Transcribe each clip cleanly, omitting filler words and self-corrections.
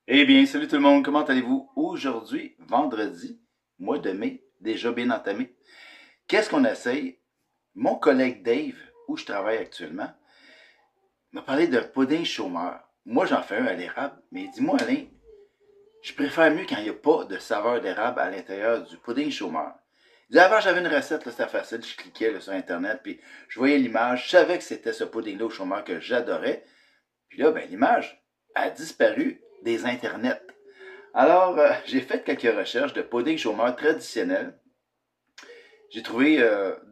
Eh bien, salut tout le monde, comment allez-vous? Aujourd'hui, vendredi, mois de mai, déjà bien entamé. Qu'est-ce qu'on essaye? Mon collègue Dave, où je travaille actuellement, m'a parlé d'un pudding chômeur. Moi, j'en fais un à l'érable, mais dis-moi, Alain, je préfère mieux quand il n'y a pas de saveur d'érable à l'intérieur du pudding chômeur. Il dit, avant, j'avais une recette, là, c'était facile, je cliquais là, sur Internet, puis je voyais l'image, je savais que c'était ce pudding-là au chômeur que j'adorais. Puis là, ben, l'image a disparu des internets. Alors, j'ai fait quelques recherches de pudding chômeur traditionnel. J'ai trouvé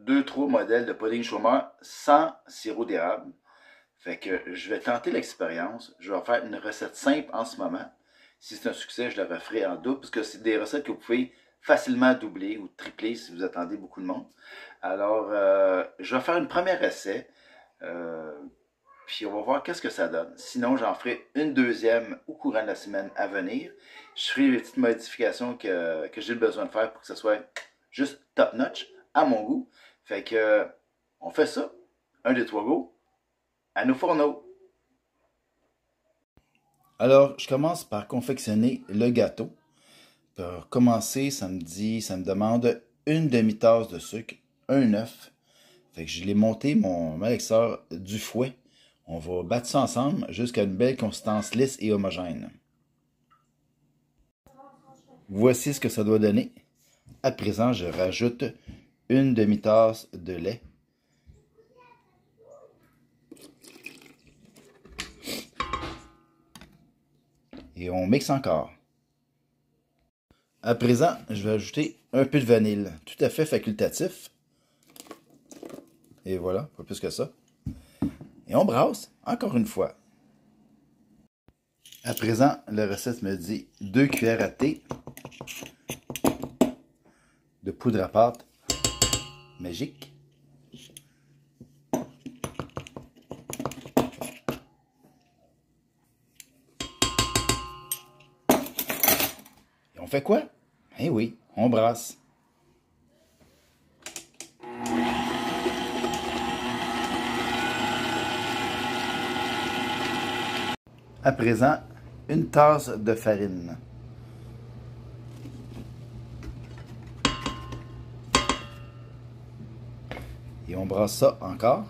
deux, trois modèles de pudding chômeur sans sirop d'érable. Fait que je vais tenter l'expérience. Je vais faire une recette simple en ce moment. Si c'est un succès, je la referai en double, parce que c'est des recettes que vous pouvez facilement doubler ou tripler si vous attendez beaucoup de monde. Alors, je vais faire une première essai. Euh, Puis on va voir qu'est-ce que ça donne. Sinon, j'en ferai une deuxième au courant de la semaine à venir. Je ferai les petites modifications que j'ai besoin de faire pour que ce soit juste top notch à mon goût. Fait que on fait ça. Un, deux, trois, go. À nos fourneaux. Alors, je commence par confectionner le gâteau. Pour commencer, ça me demande une demi-tasse de sucre, un œuf. Fait que je l'ai monté mon mixeur du fouet. On va battre ça ensemble jusqu'à une belle consistance lisse et homogène. Voici ce que ça doit donner. À présent, je rajoute une demi-tasse de lait. Et on mixe encore. À présent, je vais ajouter un peu de vanille, tout à fait facultatif. Et voilà, pas plus que ça. Et on brasse, encore une fois. À présent, la recette me dit 2 cuillères à thé de poudre à pâte magique. Et on fait quoi? Eh oui, on brasse. À présent, une tasse de farine. Et on brasse ça encore.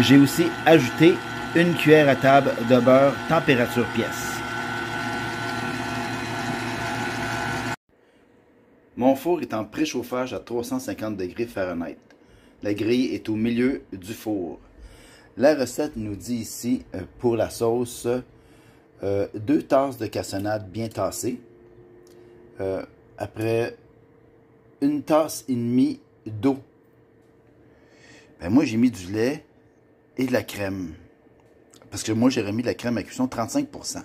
J'ai aussi ajouté une cuillère à table de beurre température pièce. Mon four est en préchauffage à 350 degrés Fahrenheit. La grille est au milieu du four. La recette nous dit ici, pour la sauce, 2 tasses de cassonade bien tassées. Après une tasse et demie d'eau. Ben moi, j'ai mis du lait et de la crème. Parce que moi, j'ai remis de la crème à cuisson 35%.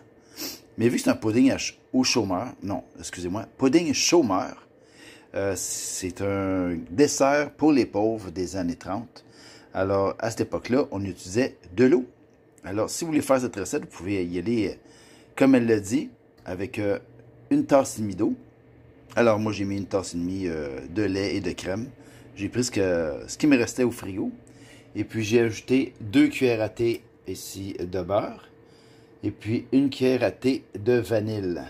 Mais vu que c'est un pudding au chômeur, non, excusez-moi, pudding chômeur, c'est un dessert pour les pauvres des années 30. Alors, à cette époque-là, on utilisait de l'eau. Alors, si vous voulez faire cette recette, vous pouvez y aller, comme elle l'a dit, avec une tasse et demie d'eau. Alors, moi, j'ai mis une tasse et demie de lait et de crème. J'ai pris ce qui me restait au frigo. Et puis, j'ai ajouté 2 cuillères à thé ici de beurre. Et puis, une cuillère à thé de vanille.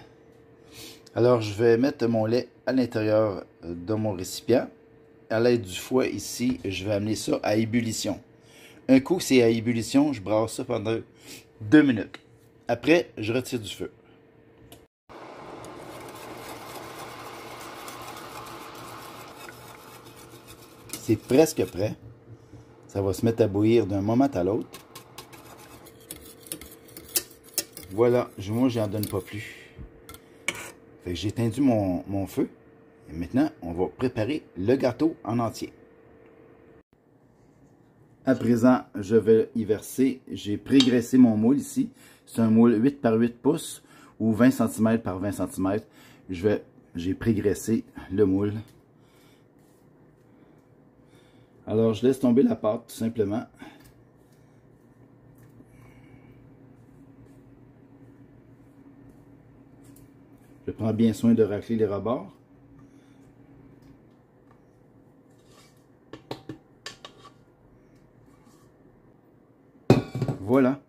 Alors, je vais mettre mon lait à l'intérieur de mon récipient. À l'aide du fouet ici, je vais amener ça à ébullition. Un coup, c'est à ébullition, je brasse ça pendant 2 minutes. Après, je retire du feu. C'est presque prêt. Ça va se mettre à bouillir d'un moment à l'autre. Voilà, moi, j'en donne pas plus. Fait que j'ai éteint mon feu. Et maintenant, on va préparer le gâteau en entier. À présent, je vais y verser, j'ai prégraissé mon moule ici. C'est un moule 8 par 8 pouces ou 20 cm par 20 cm. J'ai prégraissé le moule. Alors, je laisse tomber la pâte tout simplement. Je prends bien soin de racler les rebords. Voilà.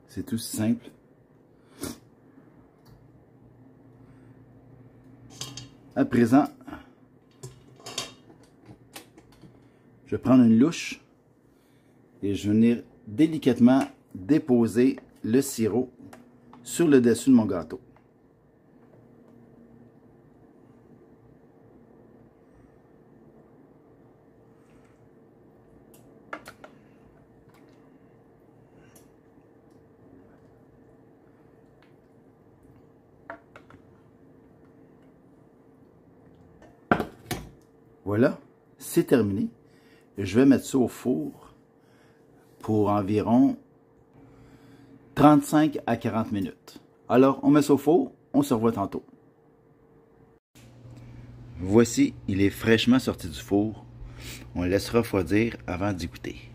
C'est tout simple. À présent, je vais prendre une louche et je vais venir délicatement déposer le sirop sur le dessus de mon gâteau. Voilà, c'est terminé. Je vais mettre ça au four pour environ 35 à 40 minutes. Alors, on met ça au four, on se revoit tantôt. Voici, il est fraîchement sorti du four. On le laisse refroidir avant d'y goûter.